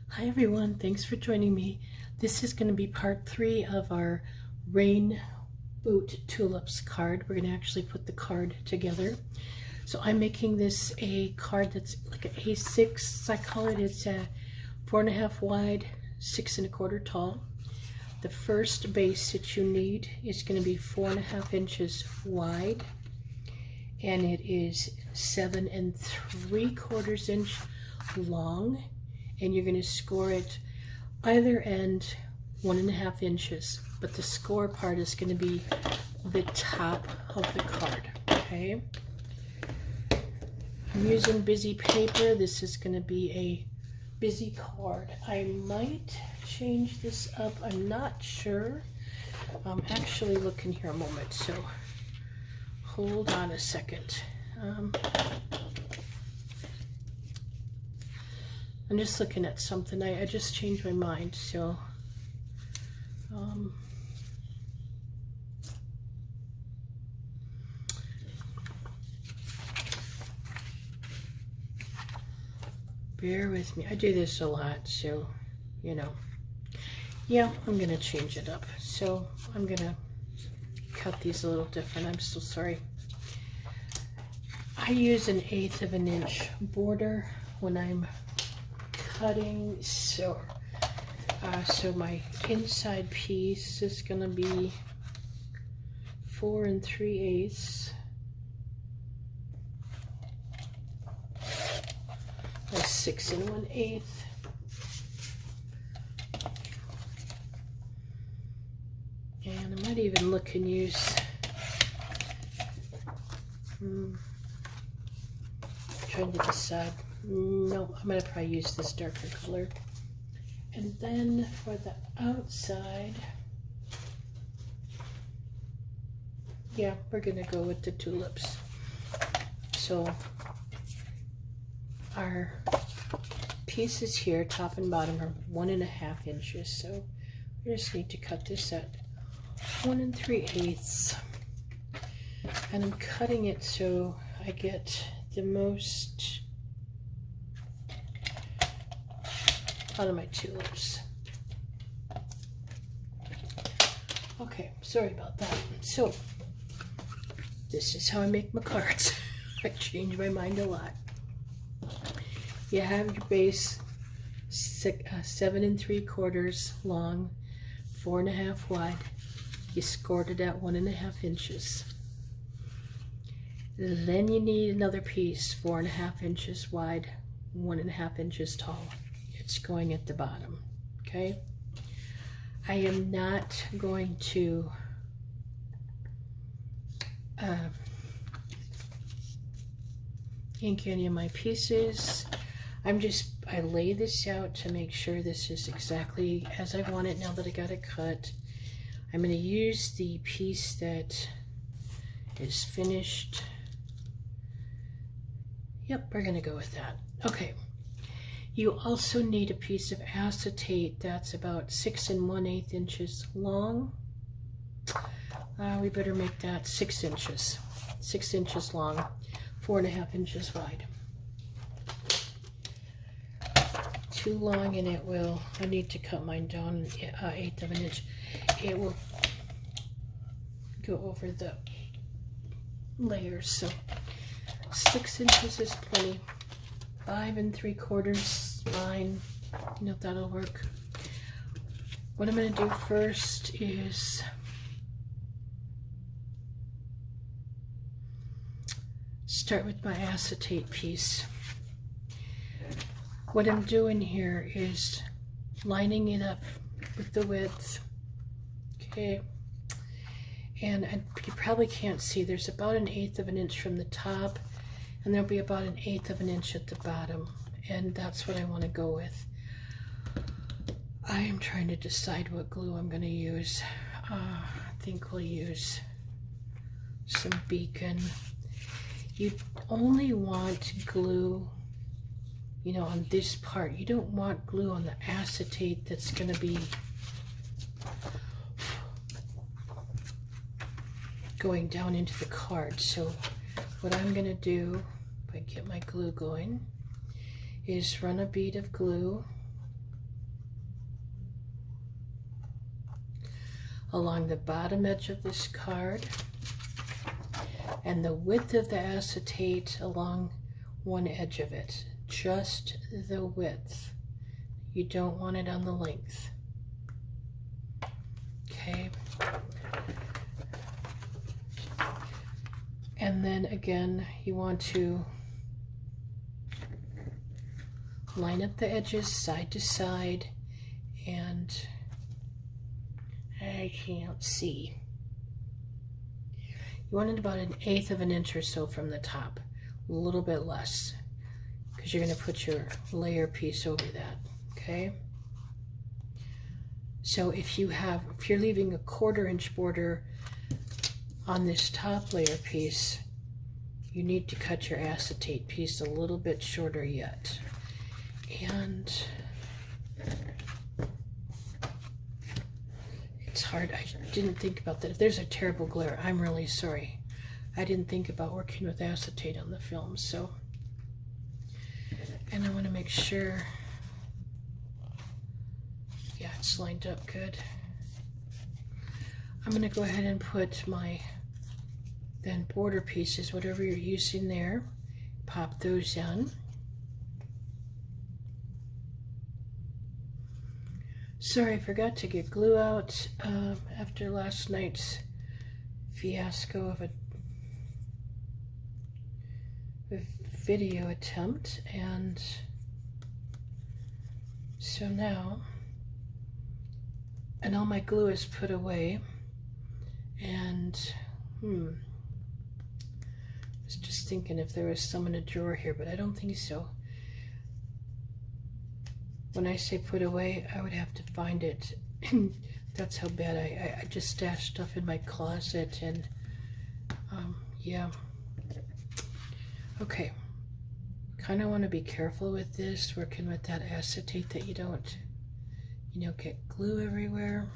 Hi everyone, thanks for joining me. This is going to be part 3 of our Rain Boot Tulips card. We're going to actually put the card together. So I'm making this a card that's like an A6, I call it. It's a 4.5 wide, 6 1/4 tall. The first base that you need is going to be 4.5 inches wide, and it is 7 3/4 inch long. And you're going to score it either end 1.5 inches, but the score part is going to be the top of the card. Okay, I'm using busy paper. This is going to be a busy card. I might change this up, I'm not sure. Actually, look in here a moment, so hold on a second. I'm just looking at something. I just changed my mind, so bear with me. I do this a lot, so you know. Yeah, I'm gonna change it up. So I'm gonna cut these a little different. I'm so sorry. I use 1/8 of an inch border when I'm cutting, so my inside piece is going to be 4 3/8. That's 6 1/8. And I might even look and use trying to decide. No, I'm going to probably use this darker color. And then for the outside, yeah, we're going to go with the tulips. So our pieces here, top and bottom, are 1.5 inches. So we just need to cut this at 1 3/8. And I'm cutting it so I get the most out of my tulips. Okay, sorry about that. So this is how I make my cards. I change my mind a lot. You have your base 7 3/4 long, 4.5 wide. You scored it at 1.5 inches. Then you need another piece 4.5 inches wide, 1.5 inches tall. It's going at the bottom. Okay, I am not going to ink any of my pieces. I lay this out to make sure this is exactly as I want it now that I got it cut. I'm going to use the piece that is finished. Yep, we're going to go with that. Okay. You also need a piece of acetate that's about 6 1/8 inches long. We better make that 6 inches. 6 inches long, 4.5 inches wide. Too long and it will, I need to cut mine down 1/8 of an inch. It will go over the layers, so 6 inches is plenty. 5 3/4, fine. You know, that'll work. What I'm going to do first is start with my acetate piece. What I'm doing here is lining it up with the width. Okay. And you probably can't see, there's about 1/8 of an inch from the top, and there'll be about 1/8 of an inch at the bottom, and that's what I want to go with. I am trying to decide what glue I'm going to use. I think we'll use some Beacon. You only want glue, you know, on this part. You don't want glue on the acetate that's going to be going down into the card. So what I'm going to do, if I get my glue going, is run a bead of glue along the bottom edge of this card and the width of the acetate along one edge of it. Just the width. You don't want it on the length. Okay. And then again, you want to line up the edges side to side, and I can't see. You want it about 1/8 of an inch or so from the top, a little bit less, because you're going to put your layer piece over that, okay? So if you're leaving a 1/4 inch border on this top layer piece, you need to cut your acetate piece a little bit shorter yet. And it's hard. I didn't think about that. If there's a terrible glare, I'm really sorry. I didn't think about working with acetate on the film. So, and I want to make sure, yeah, it's lined up good. I'm going to go ahead and put my then border pieces, whatever you're using there, pop those in. Sorry, I forgot to get glue out after last night's fiasco of a video attempt, and so now, and all my glue is put away, and I was just thinking if there was some in a drawer here, but I don't think so. When I say put away, I would have to find it. That's how bad I just stashed stuff in my closet, and yeah. Okay, kind of want to be careful with this, working with that acetate, that you don't, get glue everywhere.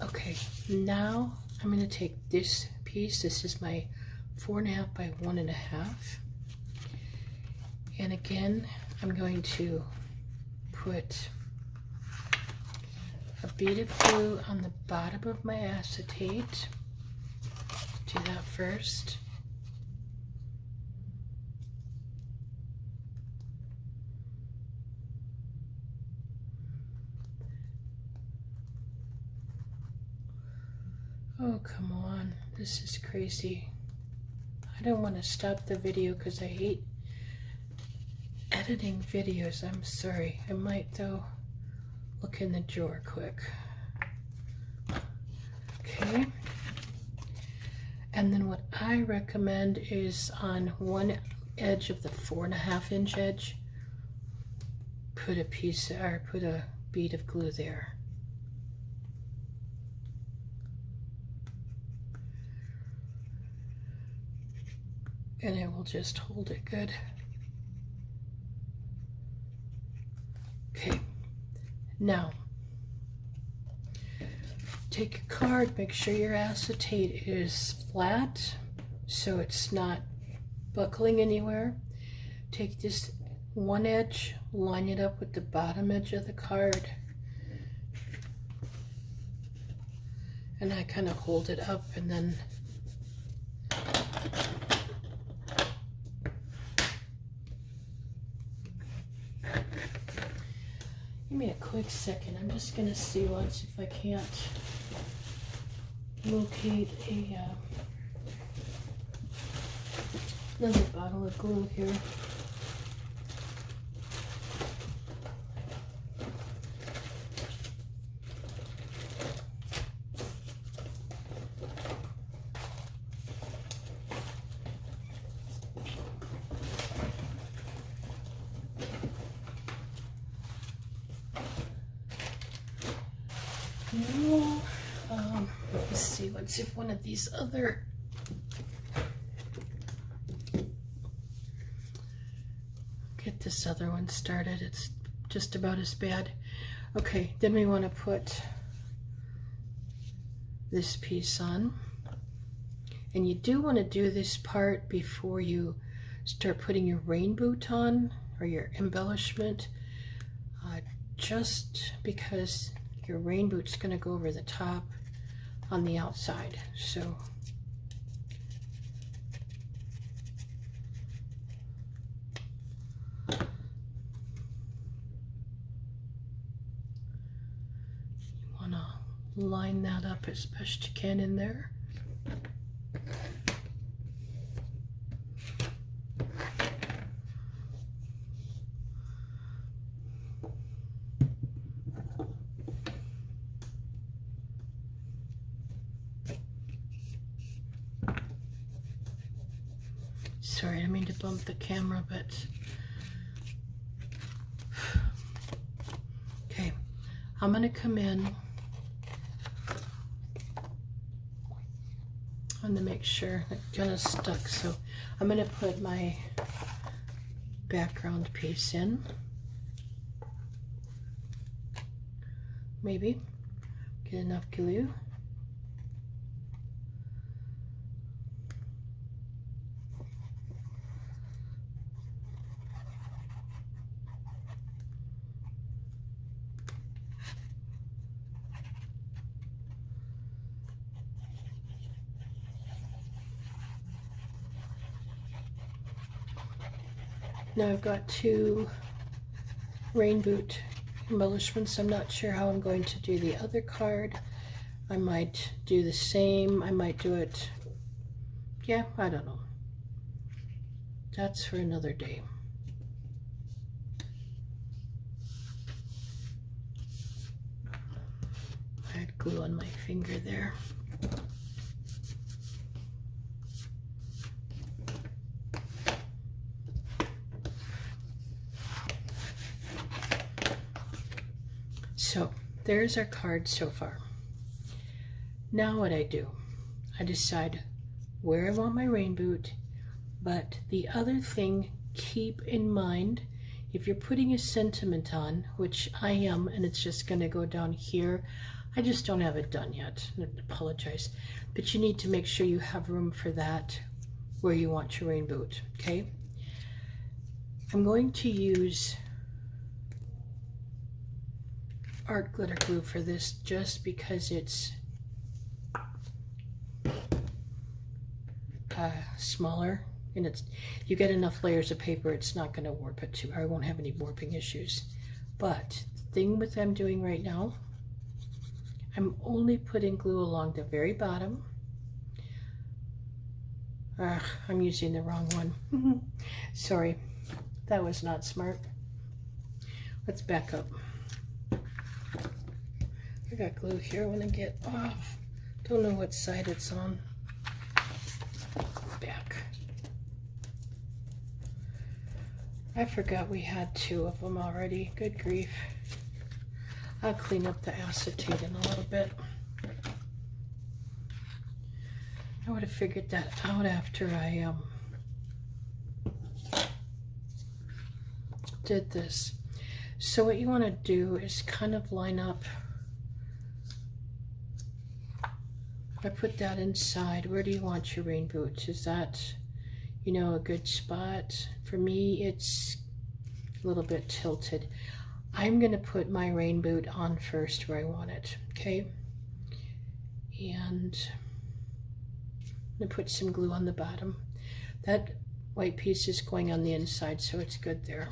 Okay, now I'm going to take this piece. This is my 4.5 by 1.5. And again, I'm going to put a bead of glue on the bottom of my acetate. Do that first. Oh, come on. This is crazy. I don't want to stop the video because I hate editing videos. I'm sorry. I might, though, look in the drawer quick. Okay. And then what I recommend is on one edge of the 4.5 inch edge, put a bead of glue there. And it will just hold it good. Okay, now take a card, make sure your acetate is flat so it's not buckling anywhere. Take this one edge, line it up with the bottom edge of the card, and I kind of hold it up, and then give me a quick second. I'm just going to see once if I can't locate another bottle of glue here. No, let's see. Let's see if one of these other get this other one started. It's just about as bad. Okay, then we want to put this piece on, And you do want to do this part before you start putting your rain boot on or your embellishment, just because your rain boot's going to go over the top on the outside. So you want to line that up as best you can in there. Sorry, I didn't mean to bump the camera, but okay, I'm gonna come in. I'm gonna make sure it kind of stuck, so I'm gonna put my background piece in. Maybe get enough glue. Now I've got 2 rain boot embellishments. I'm not sure how I'm going to do the other card. I might do the same. I might do it, yeah, I don't know. That's for another day. I had glue on my finger there. So there's our card so far. Now what I do, I decide where I want my rain boot, but the other thing, keep in mind, if you're putting a sentiment on, which I am, and it's just going to go down here, I just don't have it done yet, I apologize, but you need to make sure you have room for that where you want your rain boot, okay? I'm going to use art glitter glue for this just because it's smaller, and it's, you get enough layers of paper, it's not going to warp it too. I won't have any warping issues. But the thing with what I'm doing right now, I'm only putting glue along the very bottom. I'm using the wrong one. Sorry, that was not smart. Let's back up. I got glue here. I want to get off. Don't know what side it's on. Back. I forgot we had 2 of them already. Good grief. I'll clean up the acetate in a little bit. I would have figured that out after I did this. So what you want to do is kind of line up. I put that inside. Where do you want your rain boot? Is that, you know, a good spot? For me, it's a little bit tilted. I'm going to put my rain boot on first where I want it, okay? And I'm going to put some glue on the bottom. That white piece is going on the inside, so it's good there.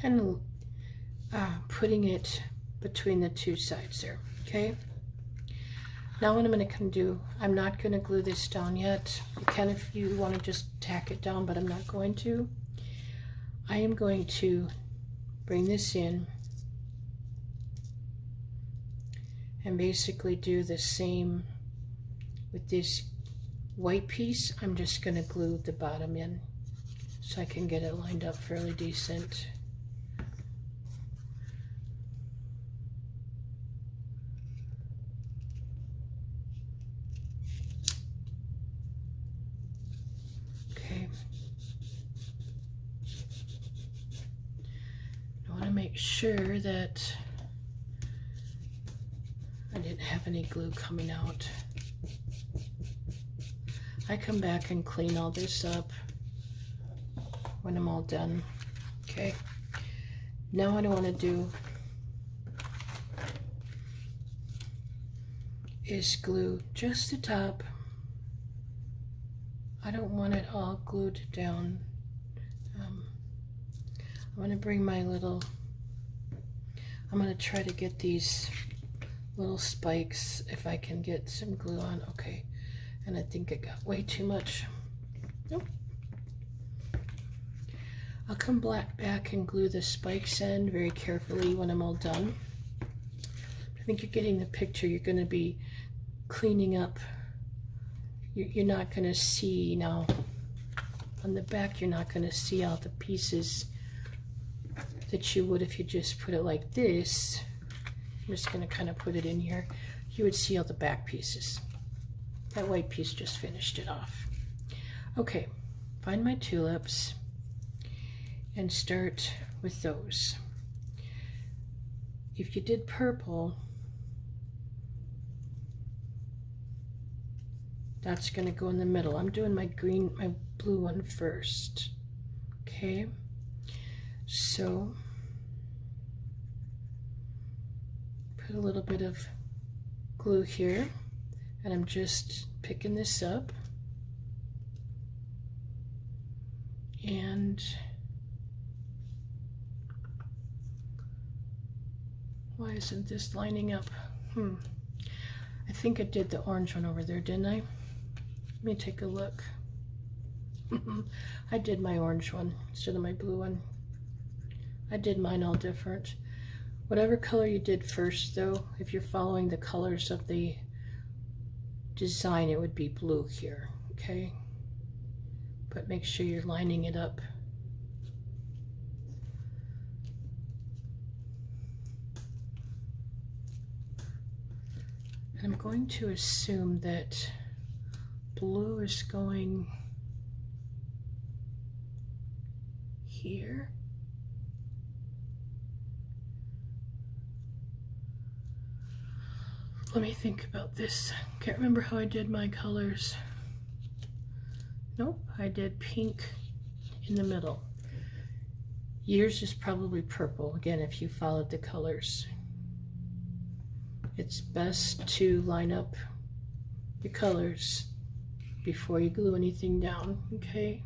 Kind of putting it between the 2 sides there, okay? Now what I'm going to come do, I'm not going to glue this down yet. You can if you want to just tack it down, but I'm not going to. I am going to bring this in and basically do the same with this white piece. I'm just going to glue the bottom in so I can get it lined up fairly decent. make sure that I didn't have any glue coming out. I come back and clean all this up when I'm all done. Okay, now what I want to do is glue just the top. I don't want it all glued down. I'm going to bring my little, I'm going to try to get these little spikes if I can get some glue on. Okay, and I think I got way too much. Nope. I'll come back and glue the spikes in very carefully when I'm all done. I think you're getting the picture. You're going to be cleaning up. You're not going to see now on the back, you're not going to see all the pieces that you would if you just put it like this. I'm just going to kind of put it in here. You would see all the back pieces. That white piece just finished it off. Okay, find my tulips and start with those. If you did purple, that's going to go in the middle. I'm doing my blue one first. Okay, so put a little bit of glue here, and I'm just picking this up, and why isn't this lining up? I think I did the orange one over there, didn't I? Let me take a look. I did my orange one instead of my blue one. I did mine all different. Whatever color you did first, though, if you're following the colors of the design, it would be blue here, okay? But make sure you're lining it up. And I'm going to assume that blue is going here. Let me think about this. Can't remember how I did my colors. Nope, I did pink in the middle. Yours is probably purple, again, if you followed the colors. It's best to line up your colors before you glue anything down, okay?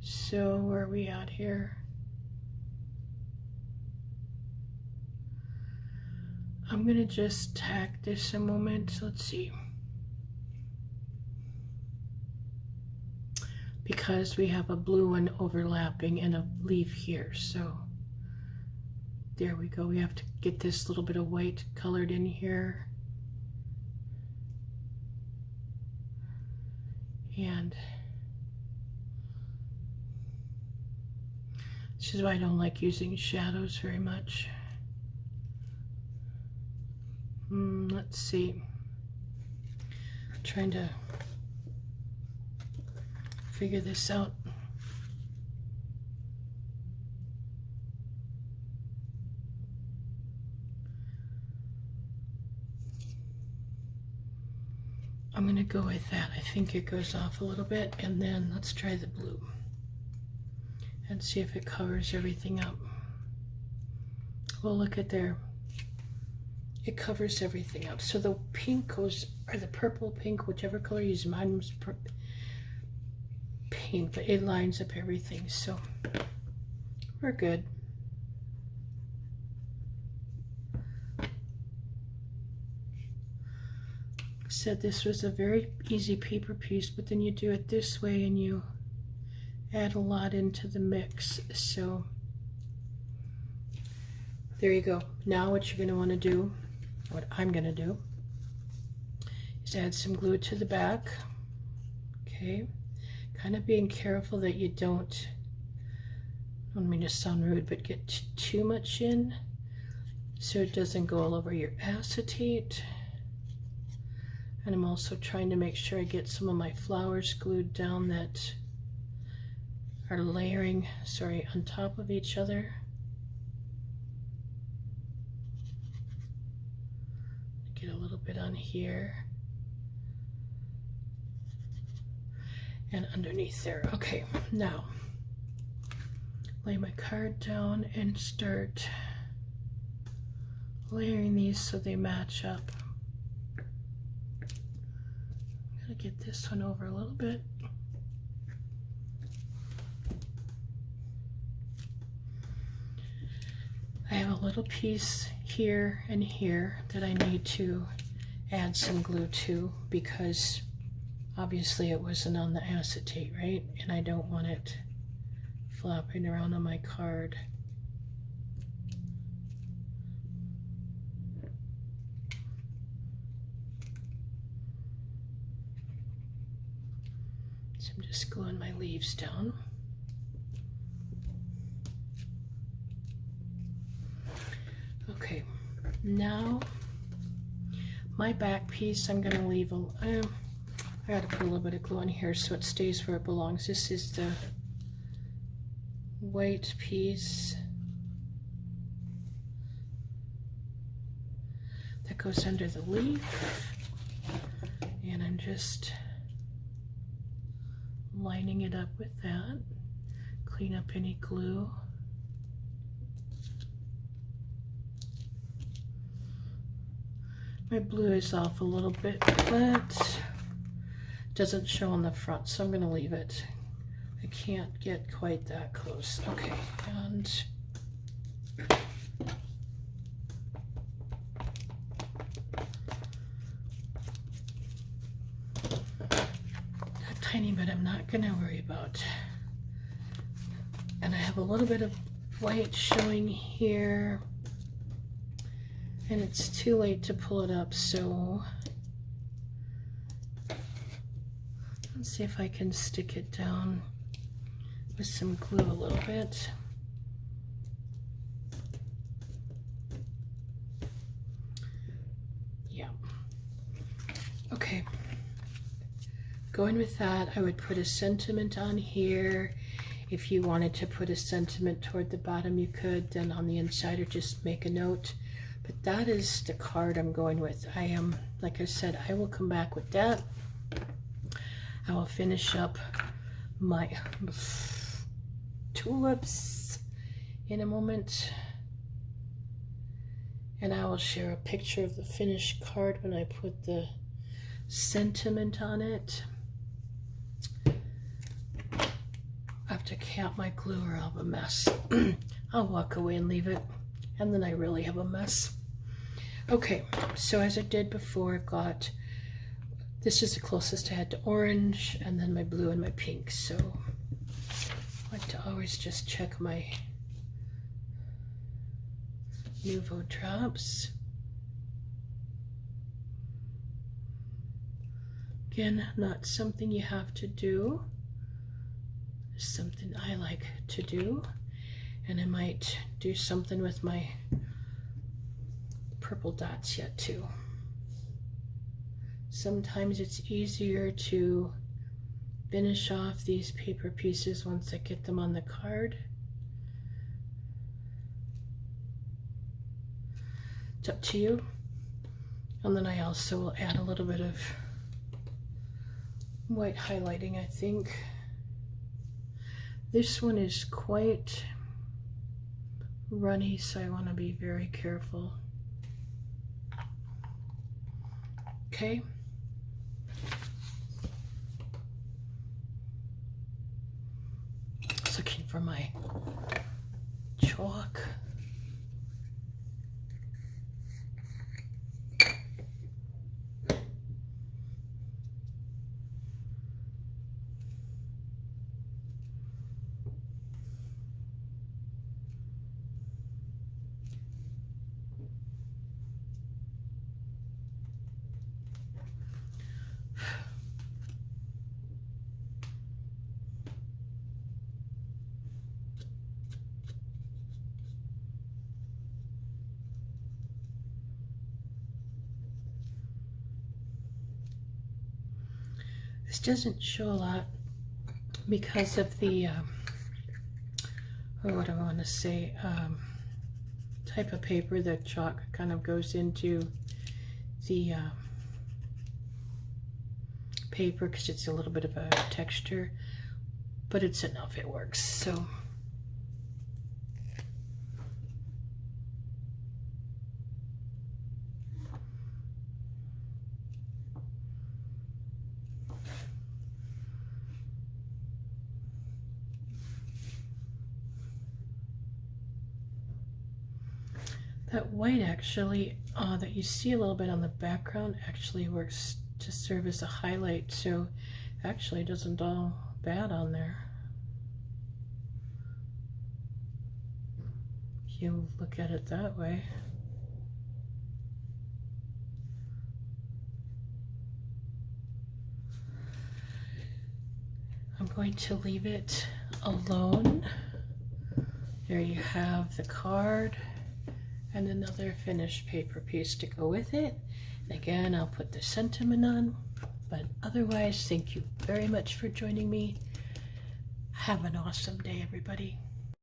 So where are we at here? I'm gonna just tack this a moment. Let's see. Because we have a blue one overlapping and a leaf here, so there we go. We have to get this little bit of white colored in here. And this is why I don't like using shadows very much. Let's see. I'm trying to figure this out. I'm going to go with that. I think it goes off a little bit, and then let's try the blue and see if it covers everything up. Well, look at there. It covers everything up. So the pink goes, or the purple, pink, whichever color you use. Mine was pink, but it lines up everything, so we're good. Said this was a very easy paper piece, but then you do it this way and you add a lot into the mix. So there you go. Now what you're going to want to do, what I'm going to do, is add some glue to the back. Okay, kind of being careful that you don't, I don't mean to sound rude, but get too much in so it doesn't go all over your acetate. And I'm also trying to make sure I get some of my flowers glued down that are layering, on top of each other. bit on here. And underneath there. Okay, now lay my card down and start layering these so they match up. I'm gonna get this one over a little bit. I have a little piece here and here that I need to add some glue to because obviously it wasn't on the acetate, right? And I don't want it flopping around on my card. So I'm just gluing my leaves down. Okay, now my back piece I'm going to leave I got to put a little bit of glue on here so it stays where it belongs. This is the white piece that goes under the leaf, and I'm just lining it up with that. Clean up any glue. My blue is off a little bit, but doesn't show on the front, so I'm going to leave it. I can't get quite that close. Okay, and that tiny bit I'm not going to worry about. And I have a little bit of white showing here. And it's too late to pull it up, so let's see if I can stick it down with some glue a little bit. Yeah. Okay. Going with that, I would put a sentiment on here. If you wanted to put a sentiment toward the bottom, you could. Then on the inside, or just make a note. But that is the card I'm going with. I am, like I said, I will come back with that. I will finish up my tulips in a moment. And I will share a picture of the finished card when I put the sentiment on it. I have to cap my glue or I'll have a mess. I'll walk away and leave it. And then I really have a mess. Okay, so as I did before, I've got, this is the closest I had to orange, and then my blue and my pink. So I like to always just check my Nouveau drops. Again, not something you have to do. It's something I like to do. And I might do something with my purple dots yet too. Sometimes it's easier to finish off these paper pieces once I get them on the card. It's up to you. And then I also will add a little bit of white highlighting, I think. This one is quite runny, so I want to be very careful. Okay. Just looking for my chalk. This doesn't show a lot because of the, what do I want to say, type of paper that chalk kind of goes into the paper because it's a little bit of a texture, but it's enough, it works. So that white actually, that you see a little bit on the background, actually works to serve as a highlight, so actually it doesn't all bad on there. If you look at it that way. I'm going to leave it alone. There you have the card and another finished paper piece to go with it. And again, I'll put the sentiment on, but otherwise, thank you very much for joining me. Have an awesome day, everybody.